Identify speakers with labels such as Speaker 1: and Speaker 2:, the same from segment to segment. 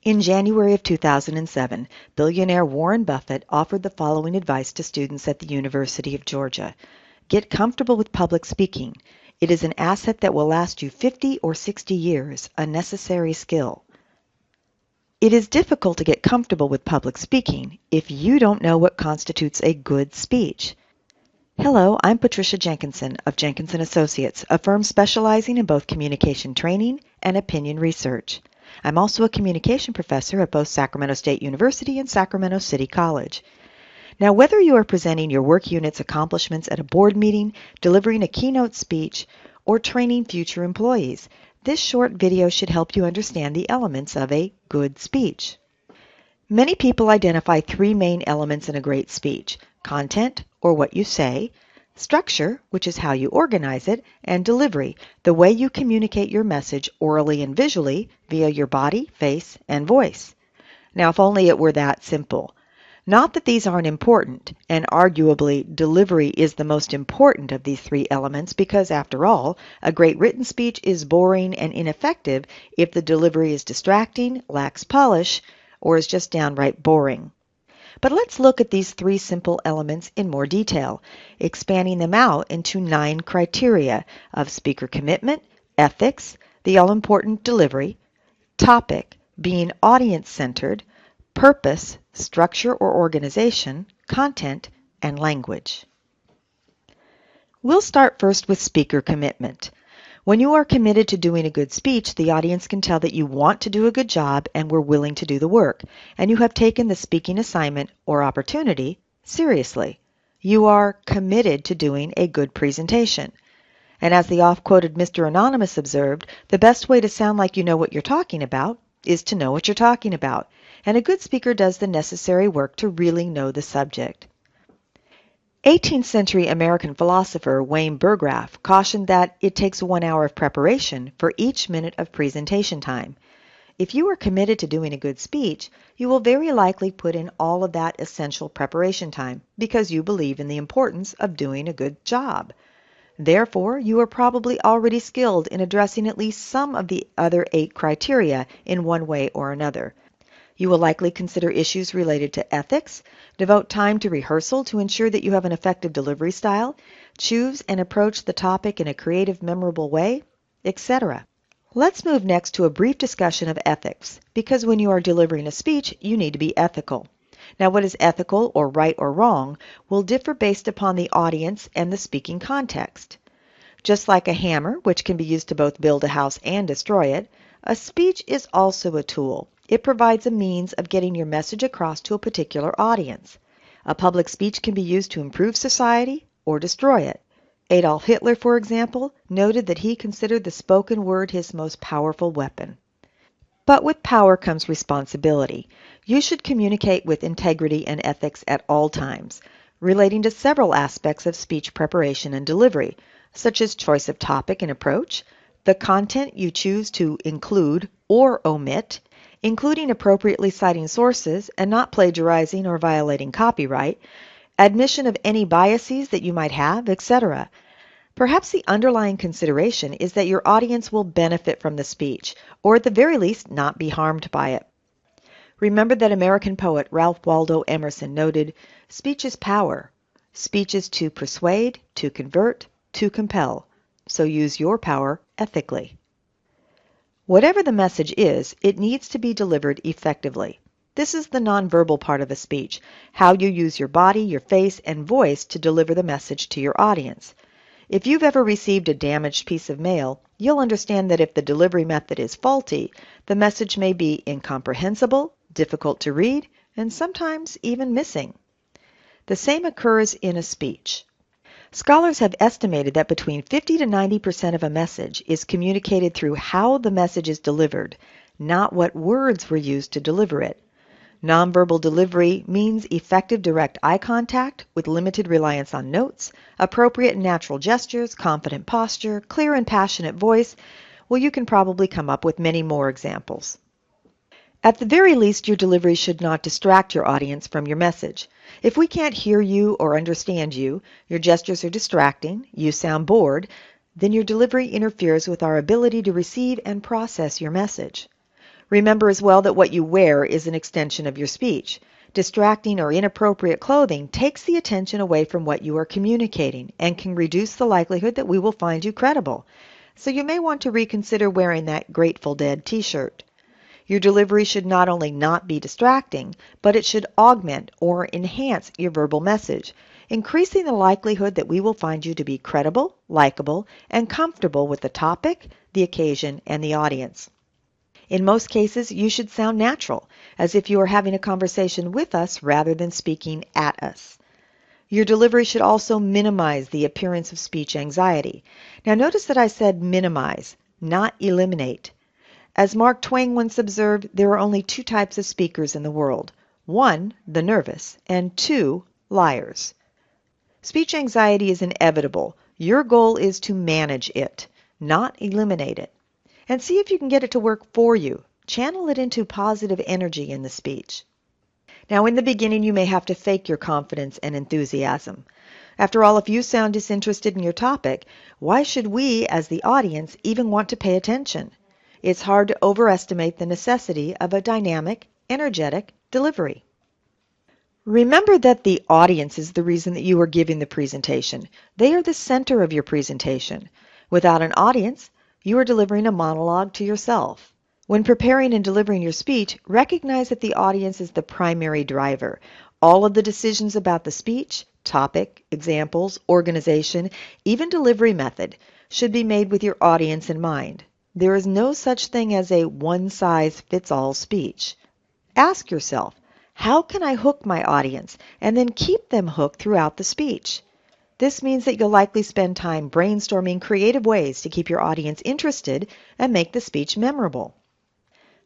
Speaker 1: In January of 2007, billionaire Warren Buffett offered the following advice to students at the University of Georgia. Get comfortable with public speaking. It is an asset that will last you 50 or 60 years, a necessary skill. It is difficult to get comfortable with public speaking if you don't know what constitutes a good speech. Hello, I'm Patricia Jenkinson of Jenkinson Associates, a firm specializing in both communication training and opinion research. I'm also a communication professor at both Sacramento State University and Sacramento City College. Now, whether you are presenting your work unit's accomplishments at a board meeting, delivering a keynote speech, or training future employees, this short video should help you understand the elements of a good speech. Many people identify three main elements in a great speech: content, or what you say; structure, which is how you organize it; and delivery, the way you communicate your message orally and visually via your body, face, and voice. Now, if only it were that simple. Not that these aren't important, and arguably delivery is the most important of these three elements because, after all, a great written speech is boring and ineffective if the delivery is distracting, lacks polish, or is just downright boring. But let's look at these three simple elements in more detail, expanding them out into 9 criteria of speaker commitment, ethics, the all-important delivery, topic, being audience-centered, purpose, structure or organization, content, and language. We'll start first with speaker commitment. When you are committed to doing a good speech, the audience can tell that you want to do a good job and were willing to do the work, and you have taken the speaking assignment or opportunity seriously. You are committed to doing a good presentation. And as the oft-quoted Mr. Anonymous observed, the best way to sound like you know what you're talking about is to know what you're talking about, and a good speaker does the necessary work to really know the subject. 18th century American philosopher Wayne Burgraff cautioned that it takes 1 hour of preparation for each minute of presentation time. If you are committed to doing a good speech, you will very likely put in all of that essential preparation time because you believe in the importance of doing a good job. Therefore, you are probably already skilled in addressing at least some of the other 8 criteria in one way or another. You will likely consider issues related to ethics, devote time to rehearsal to ensure that you have an effective delivery style, choose and approach the topic in a creative, memorable way, etc. Let's move next to a brief discussion of ethics, because when you are delivering a speech, you need to be ethical. Now, what is ethical or right or wrong will differ based upon the audience and the speaking context. Just like a hammer, which can be used to both build a house and destroy it, a speech is also a tool. It provides a means of getting your message across to a particular audience. A public speech can be used to improve society or destroy it. Adolf Hitler, for example, noted that he considered the spoken word his most powerful weapon. But with power comes responsibility. You should communicate with integrity and ethics at all times, relating to several aspects of speech preparation and delivery, such as choice of topic and approach, the content you choose to include or omit, including appropriately citing sources and not plagiarizing or violating copyright, admission of any biases that you might have, etc. Perhaps the underlying consideration is that your audience will benefit from the speech, or at the very least not be harmed by it. Remember that American poet Ralph Waldo Emerson noted, "Speech is power. Speech is to persuade, to convert, to compel. So use your power ethically." Whatever the message is, it needs to be delivered effectively. This is the nonverbal part of a speech, how you use your body, your face, and voice to deliver the message to your audience. If you've ever received a damaged piece of mail, you'll understand that if the delivery method is faulty, the message may be incomprehensible, difficult to read, and sometimes even missing. The same occurs in a speech. Scholars have estimated that between 50 to 90% of a message is communicated through how the message is delivered, not what words were used to deliver it. Nonverbal delivery means effective direct eye contact with limited reliance on notes, appropriate and natural gestures, confident posture, clear and passionate voice. Well, you can probably come up with many more examples. At the very least, your delivery should not distract your audience from your message. If we can't hear you or understand you, your gestures are distracting, you sound bored, then your delivery interferes with our ability to receive and process your message. Remember as well that what you wear is an extension of your speech. Distracting or inappropriate clothing takes the attention away from what you are communicating and can reduce the likelihood that we will find you credible. So you may want to reconsider wearing that Grateful Dead t-shirt. Your delivery should not only not be distracting, but it should augment or enhance your verbal message, increasing the likelihood that we will find you to be credible, likable, and comfortable with the topic, the occasion, and the audience. In most cases, you should sound natural, as if you are having a conversation with us rather than speaking at us. Your delivery should also minimize the appearance of speech anxiety. Now notice that I said minimize, not eliminate. As Mark Twain once observed, there are only two types of speakers in the world. One, the nervous, and two, liars. Speech anxiety is inevitable. Your goal is to manage it, not eliminate it. And see if you can get it to work for you. Channel it into positive energy in the speech. Now, in the beginning, you may have to fake your confidence and enthusiasm. After all, if you sound disinterested in your topic, why should we, as the audience, even want to pay attention? It's hard to overestimate the necessity of a dynamic, energetic delivery. Remember that the audience is the reason that you are giving the presentation. They are the center of your presentation. Without an audience, you are delivering a monologue to yourself. When preparing and delivering your speech, recognize that the audience is the primary driver. All of the decisions about the speech, topic, examples, organization, even delivery method should be made with your audience in mind. There is no such thing as a one-size-fits-all speech. Ask yourself, how can I hook my audience and then keep them hooked throughout the speech? This means that you'll likely spend time brainstorming creative ways to keep your audience interested and make the speech memorable.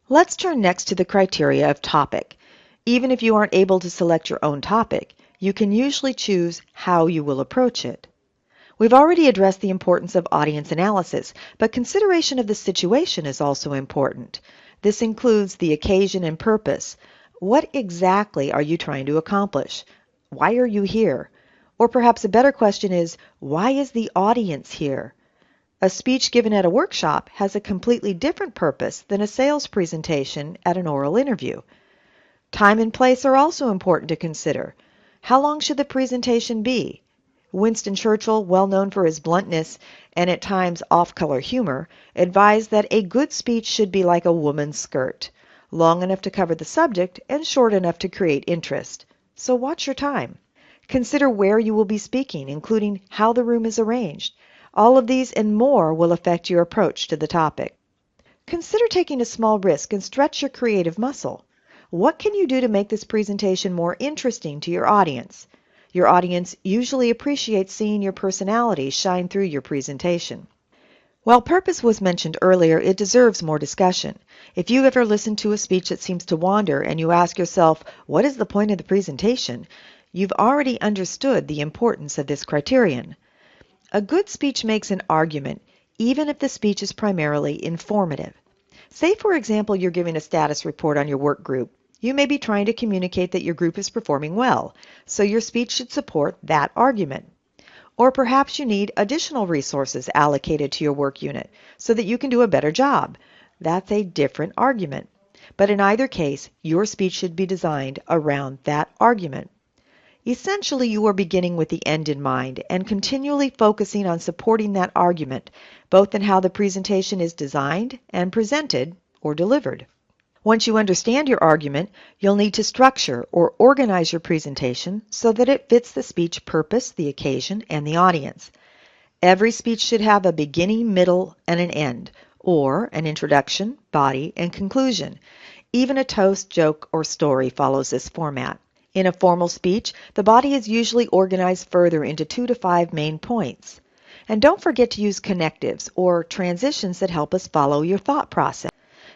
Speaker 1: Let's turn next to the criteria of topic. Even if you aren't able to select your own topic, you can usually choose how you will approach it. We've already addressed the importance of audience analysis, but consideration of the situation is also important. This includes the occasion and purpose. What exactly are you trying to accomplish? Why are you here? Or perhaps a better question is, why is the audience here? A speech given at a workshop has a completely different purpose than a sales presentation at an oral interview. Time and place are also important to consider. How long should the presentation be? Winston Churchill, well known for his bluntness and at times off-color humor, advised that a good speech should be like a woman's skirt, long enough to cover the subject and short enough to create interest. So watch your time. Consider where you will be speaking, including how the room is arranged. All of these and more will affect your approach to the topic. Consider taking a small risk and stretch your creative muscle. What can you do to make this presentation more interesting to your audience? Your audience usually appreciates seeing your personality shine through your presentation. While purpose was mentioned earlier, it deserves more discussion. If you ever listen to a speech that seems to wander and you ask yourself, what is the point of the presentation? You've already understood the importance of this criterion. A good speech makes an argument, even if the speech is primarily informative. Say, for example, you're giving a status report on your work group. You may be trying to communicate that your group is performing well, so your speech should support that argument. Or perhaps you need additional resources allocated to your work unit so that you can do a better job. That's a different argument. But in either case, your speech should be designed around that argument. Essentially, you are beginning with the end in mind and continually focusing on supporting that argument, both in how the presentation is designed and presented or delivered. Once you understand your argument, you'll need to structure or organize your presentation so that it fits the speech purpose, the occasion, and the audience. Every speech should have a beginning, middle, and an end, or an introduction, body, and conclusion. Even a toast, joke, or story follows this format. In a formal speech, the body is usually organized further into 2 to 5 main points. And don't forget to use connectives or transitions that help us follow your thought process.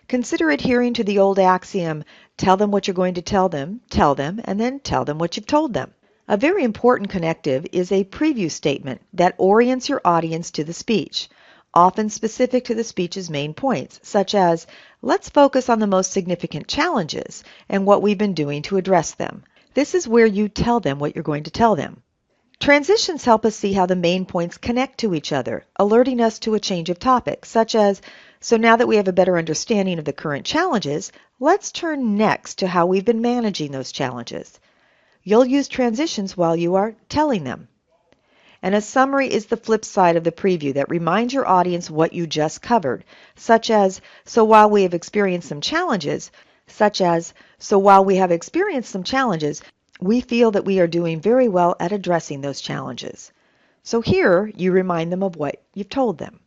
Speaker 1: Consider adhering to the old axiom, tell them what you're going to tell them, and then tell them what you've told them. A very important connective is a preview statement that orients your audience to the speech, often specific to the speech's main points, such as, let's focus on the most significant challenges and what we've been doing to address them. This is where you tell them what you're going to tell them. Transitions help us see how the main points connect to each other, alerting us to a change of topic, such as, So now that we have a better understanding of the current challenges, let's turn next to how we've been managing those challenges. You'll use transitions while you are telling them. And a summary is the flip side of the preview that reminds your audience what you just covered, such as, so while we have experienced some challenges, we feel that we are doing very well at addressing those challenges. So here, you remind them of what you've told them.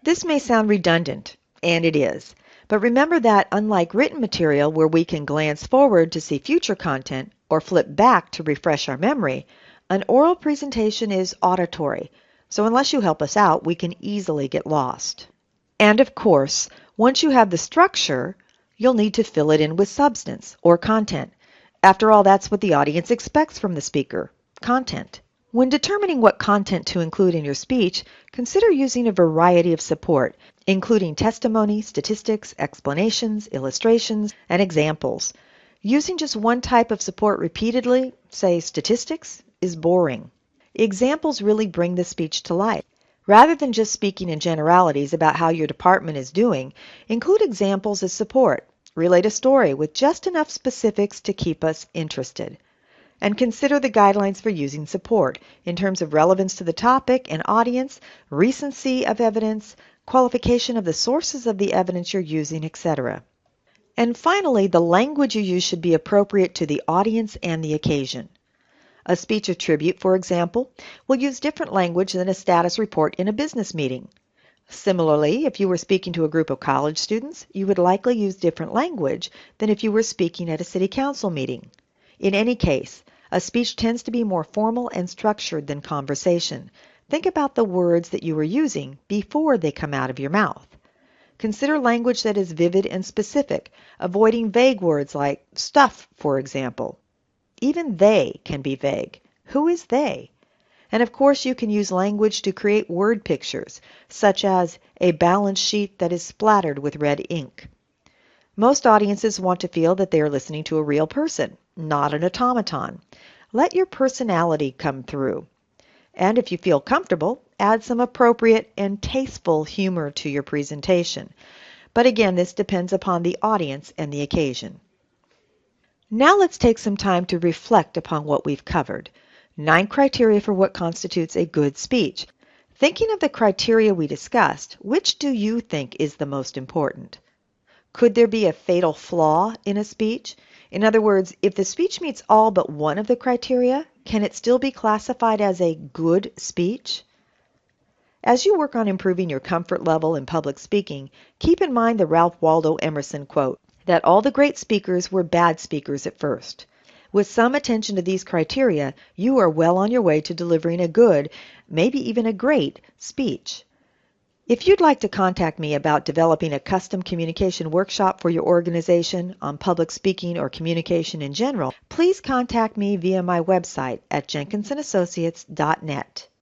Speaker 1: This may sound redundant, and it is, but remember that unlike written material where we can glance forward to see future content or flip back to refresh our memory, an oral presentation is auditory, so unless you help us out, we can easily get lost. And of course, once you have the structure, you'll need to fill it in with substance or content. After all, that's what the audience expects from the speaker, content. When determining what content to include in your speech, consider using a variety of support, including testimony, statistics, explanations, illustrations, and examples. Using just one type of support repeatedly, say statistics, is boring. Examples really bring the speech to life. Rather than just speaking in generalities about how your department is doing, include examples as support. Relate a story with just enough specifics to keep us interested. And consider the guidelines for using support in terms of relevance to the topic and audience, recency of evidence, qualification of the sources of the evidence you're using, etc. And finally, the language you use should be appropriate to the audience and the occasion. A speech of tribute, for example, will use different language than a status report in a business meeting. Similarly, if you were speaking to a group of college students, you would likely use different language than if you were speaking at a city council meeting. In any case, a speech tends to be more formal and structured than conversation. Think about the words that you are using before they come out of your mouth. Consider language that is vivid and specific, avoiding vague words like stuff, for example. Even they can be vague. Who is they? And of course, you can use language to create word pictures, such as a balance sheet that is splattered with red ink. Most audiences want to feel that they are listening to a real person, not an automaton. Let your personality come through. And if you feel comfortable, add some appropriate and tasteful humor to your presentation. But again, this depends upon the audience and the occasion. Now let's take some time to reflect upon what we've covered. 9 criteria for what constitutes a good speech. Thinking of the criteria we discussed, which do you think is the most important? Could there be a fatal flaw in a speech? In other words, if the speech meets all but one of the criteria, can it still be classified as a good speech? As you work on improving your comfort level in public speaking, keep in mind the Ralph Waldo Emerson quote, that all the great speakers were bad speakers at first. With some attention to these criteria, you are well on your way to delivering a good, maybe even a great, speech. If you'd like to contact me about developing a custom communication workshop for your organization on public speaking or communication in general, please contact me via my website at jenkinsonassociates.net.